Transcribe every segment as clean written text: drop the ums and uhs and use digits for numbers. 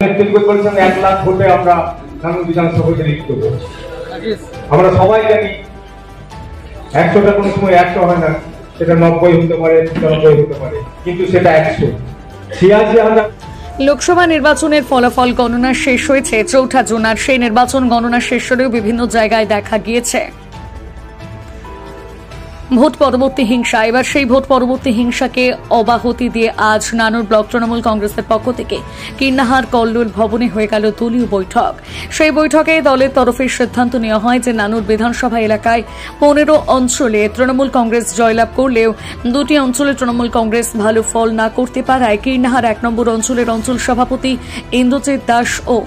বলছেন 1 লাখ ভোটে আমরা নানুর বিধানসভাকে লিখিত করছি। আমরা সবাই জানি 100টা কোনো সময় 100 হয় না, সেটা 90 হতে পারে, 95 হতে পারে, কিন্তু সেটা 100। 86,000 লোকসভা নির্বাচনের ফলাফল গণনা শেষ হয়েছে 4 জুন, আর সেই নির্বাচন গণনা শেষ হলেও বিভিন্ন জায়গায় দেখা গিয়েছে ভোট পরবর্তী হিংসা। এবার সেই ভোট পরবর্তী হিংসাকে অব্যাহতি দিয়ে আজ নানুর ব্লক তৃণমূল কংগ্রেসের পক্ষ থেকে কীর্ণাহার কল্লোল ভবনে হয়ে গেল দলীয় বৈঠক। সেই বৈঠকে দলের তরফে সিদ্ধান্ত নেওয়া হয় যে নানুর বিধানসভা এলাকায় 15 অঞ্চলে তৃণমূল কংগ্রেস জয়লাভ করলেও 2টি অঞ্চলে তৃণমূল কংগ্রেস ভালো ফল না করতে পারায় কীর্ণাহার 1 নম্বর অঞ্চলের অঞ্চল সভাপতি ইন্দ্রজিৎ দাস ও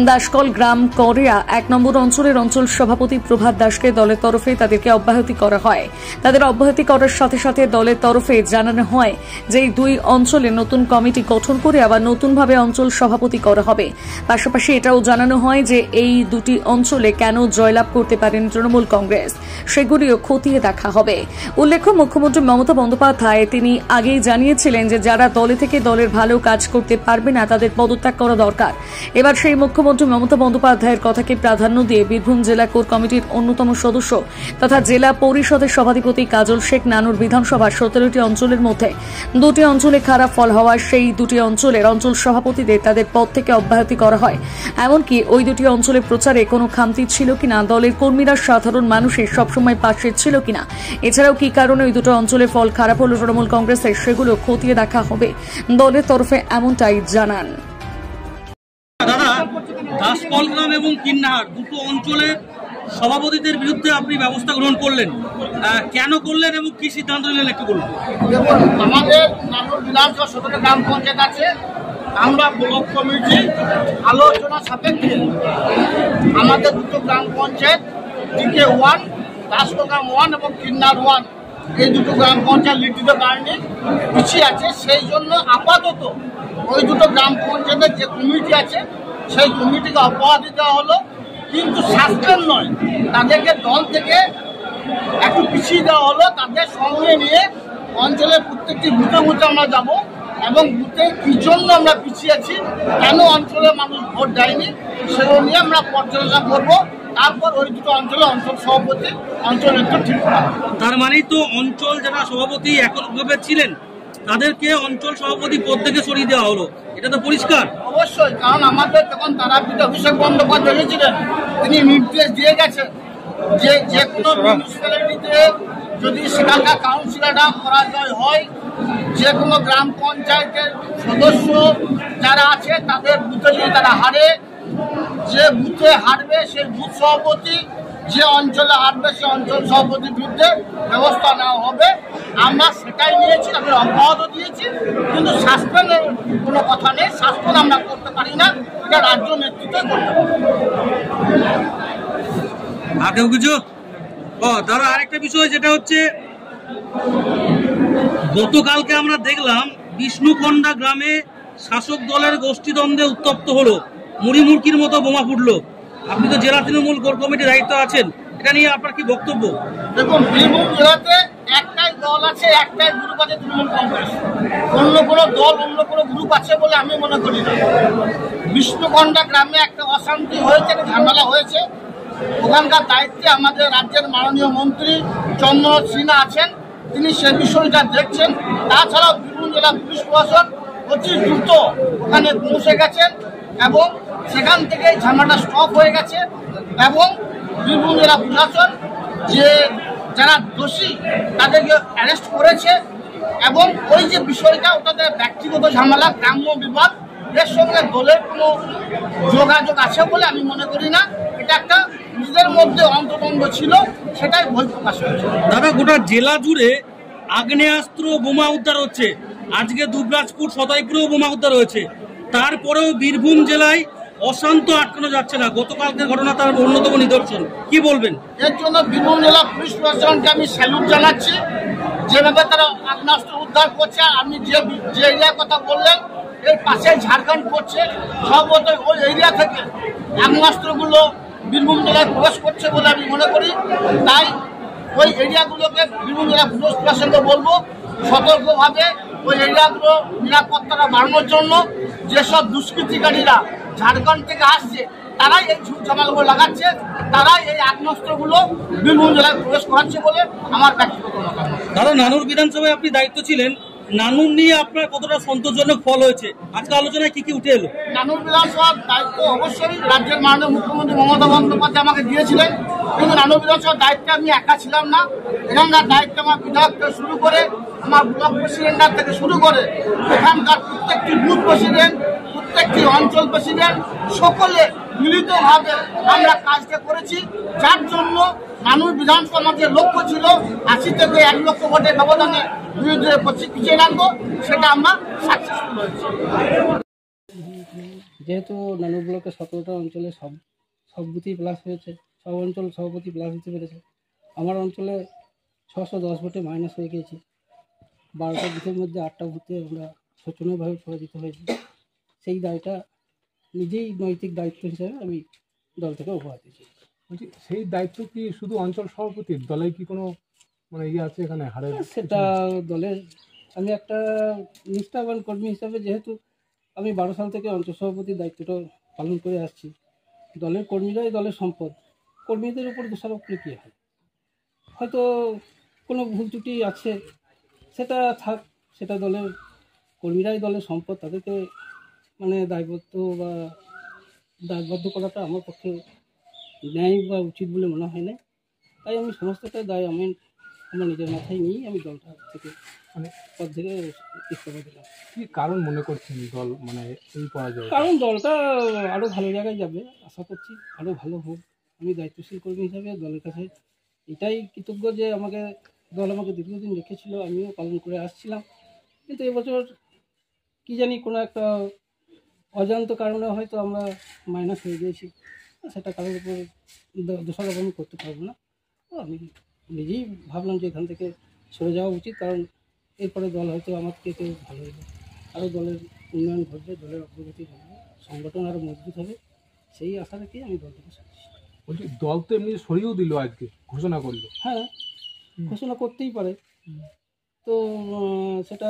দাসকল গ্রাম করিয়া 1 নম্বর অঞ্চলের অঞ্চল সভাপতি প্রভাত দাসকে দলের তরফে তাদেরকে অব্যাহতি করা হয়। তাদের অব্যাহতি করার সাথে সাথে দলের তরফে জানানো হয় যে এই 2 অঞ্চলে নতুন কমিটি গঠন করে আবার নতুনভাবে অঞ্চল সভাপতি করা হবে। পাশাপাশি এটাও জানানো হয় যে এই 2টি অঞ্চলে কেন জয়লাভ করতে পারেন তৃণমূল কংগ্রেস সেগুলিও খতিয়ে দেখা হবে। উল্লেখ্য, মুখ্যমন্ত্রী মমতা বন্দ্যোপাধ্যায় তিনি আগেই জানিয়েছিলেন যে যারা দলে থেকে দলের ভালো কাজ করতে পারবে না তাদের পদত্যাগ করা দরকার। এবার সেই মুখ্যমন্ত্রী মমতা বন্দ্যোপাধ্যায়ের কথাকে প্রাধান্য দিয়ে বীরভূম জেলা কোর কমিটির অন্যতম সদস্য তথা জেলা পরিষদের সভাধিপতি কাজল শেখ নানুর বিধানসভার 17টি অঞ্চলের মধ্যে 2টি অঞ্চলে খারাপ ফল হওয়ার সেই 2টি অঞ্চলের অঞ্চল সভাপতিদের তাদের পদ থেকে অব্যাহতি করা হয়। এমনকি ওই 2টি অঞ্চলে প্রচারে কোনো খামতি ছিল কিনা, দলের কর্মীরা সাধারণ মানুষের সবসময় পাশে ছিল কিনা, এছাড়াও কি কারণে ওই 2টো অঞ্চলের ফল খারাপ হলো তৃণমূল কংগ্রেসের সেগুলো খতিয়ে দেখা হবে দলের তরফে, এমনটাই জানান। দাদা, দাসকল গ্রাম এবং কীর্ণাহার 2টো অঞ্চলের সভাপতিদের বিরুদ্ধে আপনি ব্যবস্থা গ্রহণ করলেন, কেন করলেন এবং কি সিদ্ধান্ত নিলেন একটু বলুন। দেখুন, আমাদের নানুর বিধানসভা 17টা গ্রাম পঞ্চায়েত আছে। আমরা ব্লক কমিটি আলোচনা সাপেক্ষে আমাদের 2টো গ্রাম পঞ্চায়েত দিকে 1, দাসকল গ্রাম 1 এবং কীর্ণাহার 1, এই 2টো গ্রাম পঞ্চায়েত লিড দিতে পারেনি, পিছিয়ে আছে। সেই জন্য আপাতত ওই 2টো গ্রাম পঞ্চায়েতের যে কমিটি আছে সেই কমিটিকে অব্যাহতি দেওয়া হলো, কিন্তু সাসপেন্ড নয়, তাদেরকে দল থেকে একটু পিছিয়ে দেওয়া হলো। তাদের সঙ্গে নিয়ে অঞ্চলের প্রত্যেকটি বুথে বুথে আমরা যাব এবং বুথে কি জন্য আমরা পিছিয়ে আছি, কেন অঞ্চলের মানুষ ভোট দেয়নি, সেগুলো নিয়ে আমরা পর্যালোচনা করব। তারপর ওই 2টো অঞ্চলে অঞ্চল সভাপতি অঞ্চল নেতৃত্ব ঠিক করা। তার মানেই তো অঞ্চল যারা সভাপতি এককভাবে ছিলেন তাদেরকে অঞ্চল সভাপতি পদ থেকে সরিয়ে দেওয়া হলো, এটা তো পরিষ্কার। অবশ্যই, কারণ আমাদের যখন তারাপীঠ অভিষেক বন্দ্যোপাধ্যায় এসেছিলেন তিনি নির্দেশ দিয়ে গেছেন যে কোনো মিউনিসিপ্যালিটিতে যদি সেখানকার কাউন্সিলররা পরাজয় হয়, যে কোনো গ্রাম পঞ্চায়েতের সদস্য যারা আছে তাদের বুথে যদি তারা হারে, যে বুথে হারবে সেই বুথ সভাপতি, যে অঞ্চলে হারবে সে অঞ্চল সভাপতির বিরুদ্ধে ব্যবস্থা নেওয়া হবে। আমরা সেটাই নিয়েছি, তাদের অব্যাহত দিয়েছি, কিন্তু সাসপেন্ডের কোনো কথা নেই। সাসপেন্ড আমরা করতে পারি না, এটা রাজ্য নেতৃত্ব করতে পারে। আগেও কিছু দাদা, আরেকটা বিষয় যেটা হচ্ছে গতকালকে আমরা দেখলাম বিষ্ণুকন্ডা গ্রামে শাসক দলের গোষ্ঠীদ্বন্দ্বে উত্তপ্ত হলো, মুড়িমুড়কির মতো বোমা ফুটলো। আপনি তো জেলা তৃণমূল কোর কমিটির দায়িত্ব আছেন, এটা নিয়ে আপনার কি বক্তব্য? দেখুন, বীরভূম জেলাতে একটাই দল আছে, একটাই গ্রুপ আছে, তৃণমূল কংগ্রেস। অন্য কোনো দল, অন্য কোনো গ্রুপ আছে বলে আমি মনে করি না। বিষ্ণুকন্ডা গ্রামে একটা অশান্তি হয়েছে, একটা ঝামেলা হয়েছে, ওখানকার দায়িত্বে আমাদের রাজ্যের মাননীয় মন্ত্রী চন্দ্রনাথ সিনহা আছেন, তিনি সে বিষয়টা দেখছেন। তাছাড়াও বীরভূম জেলা পুলিশ প্রশাসন অতি দ্রুত ওখানে পৌঁছে গেছেন এবং সেখান থেকে ঝামেলাটা স্টপ হয়ে গেছে এবং বীরভূম জেলা প্রশাসন যে যারা দোষী তাদেরকে অ্যারেস্ট করেছে এবং ওই যে বিষয়টা ওটাতে ব্যক্তিগত ঝামেলা, গ্রাম্য বিবাদ, এর সঙ্গে দলের কোনো যোগাযোগ আছে বলে আমি মনে করি না। এটা একটা নিজেদের মধ্যে অন্তর্দ্বন্দ্ব ছিল, সেটাই বই প্রকাশ হয়েছে। দাদা, গোটা জেলা জুড়ে আগ্নেয়াস্ত্র বোমা উদ্ধার হচ্ছে, আজকে দুবরাজপুর সদাইপুরেও বোমা উদ্ধার হয়েছে, তারপরেও বীরভূম জেলায় অশান্ত আটকানো যাচ্ছে না। গতকালকের ঘটনা তার অন্যতম নিদর্শন, কি বলবেন? এর জন্য বীরভূম জেলা পুলিশ প্রশাসনকে আমি স্যালুট জানাচ্ছি, যেভাবে তারা আগ্নেয়াস্ত্র উদ্ধার করছে। আপনি যে এরিয়ার কথা বললেন এর পাশে ঝাড়খণ্ড করছে, সম্ভবত ওই এরিয়া থেকে আগ্নেয়াস্ত্রগুলো বীরভূম জেলায় প্রবেশ করছে বলে আমি মনে করি। তাই ওই এরিয়াগুলোকে বীরভূম জেলা পুলিশ প্রশাসনকে বলবো সতর্কভাবে ওই এরিয়াগুলো নিরাপত্তাটা বাড়ানোর জন্য যেসব দুষ্কৃতিকারীরা ঝাড়খণ্ড থেকে আসছে তারাই এই ঝুটঝামালগুলো লাগাচ্ছে, তারাই এই আগ্নেয়াস্ত্রগুলো বীরভূম জেলায় প্রবেশ করাচ্ছে বলে আমার ব্যক্তিগত মতামত। দাদা, নানুর বিধানসভায় আপনি দায়িত্ব ছিলেন, নানুর নিয়ে আপনার কতটা সন্তোষজনক ফল হয়েছে? আজকে আলোচনায় কি কি উঠে এলো? নানুর বিধানসভার দায়িত্ব অবশ্যই রাজ্যের মাননীয় মুখ্যমন্ত্রী মমতা বন্দ্যোপাধ্যায় আমাকে দিয়েছিলেন, কিন্তু নানুর বিধানসভার দায়িত্বে আমি একা ছিলাম না। এখানকার দায়িত্ব আমার বিধায়ক থেকে শুরু করে আমার ব্লক প্রেসিডেন্ট থেকে শুরু করে এখানকার প্রত্যেকটি বুথ প্রেসিডেন্ট, প্রত্যেকটি অঞ্চল প্রেসিডেন্ট সকলে মিলিতভাবে আমরা কাজটা করেছি, যার জন্য নানুর বিধানসভা আমাদের লক্ষ্য ছিল 80 থেকে 1 লক্ষ ভোটের ব্যবধানে বিরুদ্ধে পিছিয়ে রাখবো, সেটা আমরা সাকসেসফুল হয়েছি। যেহেতু নানুর ব্লকে 17টা অঞ্চলে সব বুথই প্লাস হয়েছে, সব অঞ্চল সভাপতি প্লাস হতে পেরেছে। আমার অঞ্চলে 610 ভোটে মাইনাস হয়ে গিয়েছি। 12টা বুথের মধ্যে 8টা বুথে আমরা শোচনীয়ভাবে পরাজিত হয়েছি। সেই দায়টা নিজেই নৈতিক দায়িত্ব হিসেবে আমি দল থেকে উপহার দিয়েছি। বলছি, সেই দায়িত্ব কি শুধু অঞ্চল সভাপতির? দলে কি কোনো মানে ইয়ে আছে এখানে হারের? সেটা দলের, আমি একটা নিষ্ঠাবান কর্মী হিসাবে, যেহেতু আমি 12 সাল থেকে অঞ্চল সভাপতির দায়িত্বটা পালন করে আসছি, দলের কর্মীরাই দলের সম্পদ, কর্মীদের উপর দোষারোপ করে কী হয়? হয়তো কোনো ভুল ত্রুটি আছে, সেটা থাক, সেটা দলের কর্মীরাই দলের সম্পদ, তাদেরকে মানে দায়বদ্ধ করাটা আমার পক্ষে ন্যায় বা উচিত বলে মনে হয় না। তাই আমি সমস্তটা দায় আমার নিজের মাথায় নিয়েই আমি দলটা থেকে মানে পদ থেকে ইস্তফা দিলাম। কি কারণ মনে করছেন দল মানে এই পরাজয়? কারণ দলটা আরও ভালো জায়গায় যাবে, আশা করছি আরও ভালো হোক। আমি দায়িত্বশীল কর্মী হিসাবে দলের কাছে এটাই কৃতজ্ঞ যে দল আমাকে দীর্ঘদিন রেখেছিল, আমিও পালন করে আসছিলাম। কিন্তু এবছর কী জানি কোনো একটা অজান্ত কারণে হয়তো আমরা মাইনাস হয়ে গিয়েছি, সেটা কারোর উপর দোষারোপ আমি করতে পারবো না। তো আমি নিজেই ভাবলাম যে এখান থেকে সরে যাওয়া উচিত, কারণ এরপরে দল হয়তো আমার থেকে ভালো হবে, আরও দলের উন্নয়ন ঘটবে, দলের অগ্রগতি ঘটবে, সংগঠন আরও মজবুত হবে, সেই আশা রেখেই আমি দল থেকে সরছি। বলছি, দল তো এমনি সরিয়েও দিল, আজকে ঘোষণা করলো। হ্যাঁ, ঘোষণা করতেই পারে, তো সেটা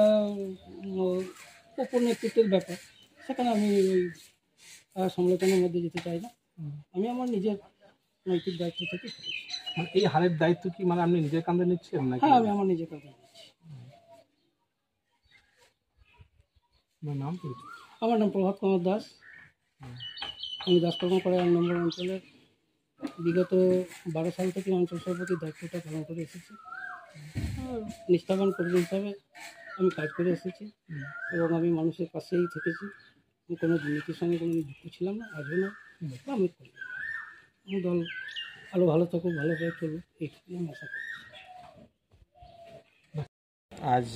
ওপর নেতৃত্বের ব্যাপার, সেখানে আমি ওই সমালোচনার মধ্যে যেতে চাই না। আমি আমার নিজের নৈতিক দায়িত্ব থেকে করেছি। মানে এই হারের দায়িত্ব কি মানে আপনি নিজের কাঁধে নিচ্ছেন নাকি? হ্যাঁ, আমি আমার নিজের কাঁধে নিচ্ছি। আপনার নাম কি? আমার নাম প্রভাত কুমার দাস। আমি দাসকর্মপাড়া 1 নম্বর অঞ্চলের বিগত 12 সাল থেকে অঞ্চল সভাপতির দায়িত্বটা পালন করে এসেছি। নিষ্ঠাবান কর্মী হিসাবে আমি কাজ করে এসেছি এবং আমি মানুষের পাশেই থেকেছি। আমি কোনো দুর্নীতির সঙ্গে কোনো যুক্ত ছিলাম না, আজও না, আমি করি। আমি দল আরও ভালো থাকুক, ভালোভাবে চলুক, এইটুকুই আমি আশা করি। আজ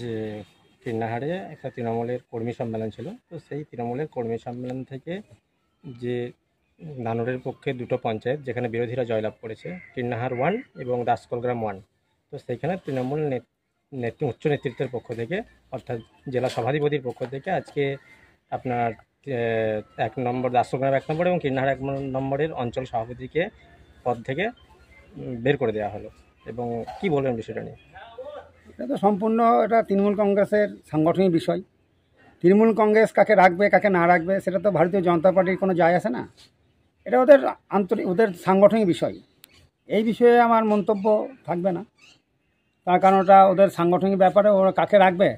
কীর্ণাহারে একটা তৃণমূলের কর্মী সম্মেলন ছিল, তো সেই তৃণমূলের কর্মী সম্মেলন থেকে যে নানুরের পক্ষে 2টো পঞ্চায়েত যেখানে বিরোধীরা জয়লাভ করেছে, কীর্ণাহার 1 এবং দাসকলগ্রাম 1, তো সেইখানে তৃণমূল উচ্চ নেতৃত্বের পক্ষ থেকে, অর্থাৎ জেলা সভাধিপতির পক্ষ থেকে আজকে আপনার 1 নম্বর দাসকলগ্রাম 1 নম্বর এবং কীর্ণাহার 1 নম্বরের অঞ্চল সভাপতিকে পদ থেকে বের করে দেওয়া হলো। এবং কি বলবেন বিষয়টা নিয়ে? এটা তো সম্পূর্ণ এটা তৃণমূল কংগ্রেসের সাংগঠনিক বিষয়। তৃণমূল কংগ্রেস কাকে রাখবে কাকে না রাখবে সেটা তো ভারতীয় জনতা পার্টির কোনো যায় আসে না, এটা ওদের সাংগঠনিক বিষয়। এই বিষয়ে আমার মন্তব্য থাকবে না, তার কারণ ওটা ওদের সাংগঠনিক ব্যাপারে। ওরা কাকে রাখবে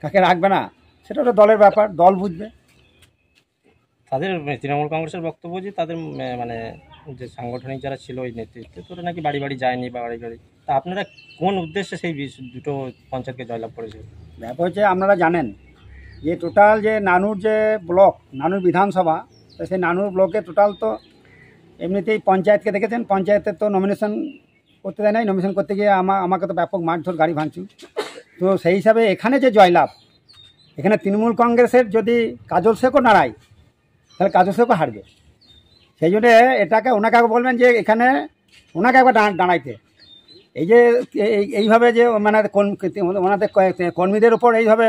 কাকে রাখবে না সেটা ওটা দলের ব্যাপার, দল বুঝবে। তাদের তৃণমূল কংগ্রেসের বক্তব্য যে তাদের মানে যে সাংগঠনিক যারা ছিল ওই নেতৃত্বে, তো ওরা নাকি বাড়ি বাড়ি যায়নি বা বাড়ি বাড়ি, তা আপনারা কোন উদ্দেশ্যে সেই 2টো পঞ্চায়েতকে জয়লাভ করেছে? ব্যাপার হচ্ছে আপনারা জানেন যে টোটাল যে নানুর যে ব্লক, নানুর বিধানসভা, তো সেই নানুর ব্লকে টোটাল তো এমনিতেই পঞ্চায়েতকে দেখেছেন, পঞ্চায়েতের তো নমিনেশন করতে দেয় নাই। নমিনেশন করতে গিয়ে আমাকে তো ব্যাপক মারধর, গাড়ি ভাঙচুর। তো সেই হিসাবে এখানে যে জয়লাভ, এখানে তৃণমূল কংগ্রেসের যদি কাজল শেখও নাড়ায় তাহলে কাজল শেখও হারবে। সেই জন্যে এটাকে ওনাকে বলবেন যে এখানে ওনাকে একবার দাঁড়াইতে। এই যে এইভাবে যে মানে ওনাদের কর্মীদের উপর এইভাবে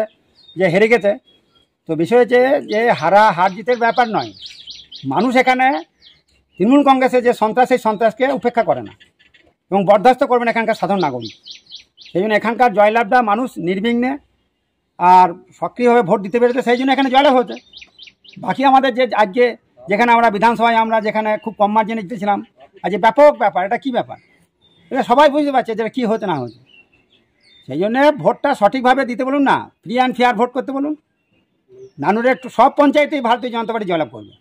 যে হেরে গেছে, তো বিষয় হচ্ছে যে হার জিতের ব্যাপার নয়। মানুষ এখানে তৃণমূল কংগ্রেসের যে সন্ত্রাস, সেই সন্ত্রাসকে উপেক্ষা করে না এবং বরদাস্ত করবেন এখানকার সাধারণ নাগরিক। সেই জন্য এখানকার জয়লাভটা মানুষ নির্বিঘ্নে আর সক্রিয়ভাবে ভোট দিতে পেরেছে, সেই জন্য এখানে জয়লাভ হয়েছে। বাকি আমাদের যে আজকে যেখানে আমরা বিধানসভায় আমরা যেখানে খুব কম মার্জিনে জিতেছিলাম, আজ ব্যাপক ব্যাপার, এটা কী ব্যাপার, এটা সবাই বুঝতে পারছে যে কী হতে না হয়েছে। সেই জন্যে ভোটটা সঠিকভাবে দিতে বলুন না, ফ্রি অ্যান্ড ফেয়ার ভোট করতে বলুন। নানুরের সব পঞ্চায়েতেই ভারতীয় জনতা পার্টি জয়লাভ করবে।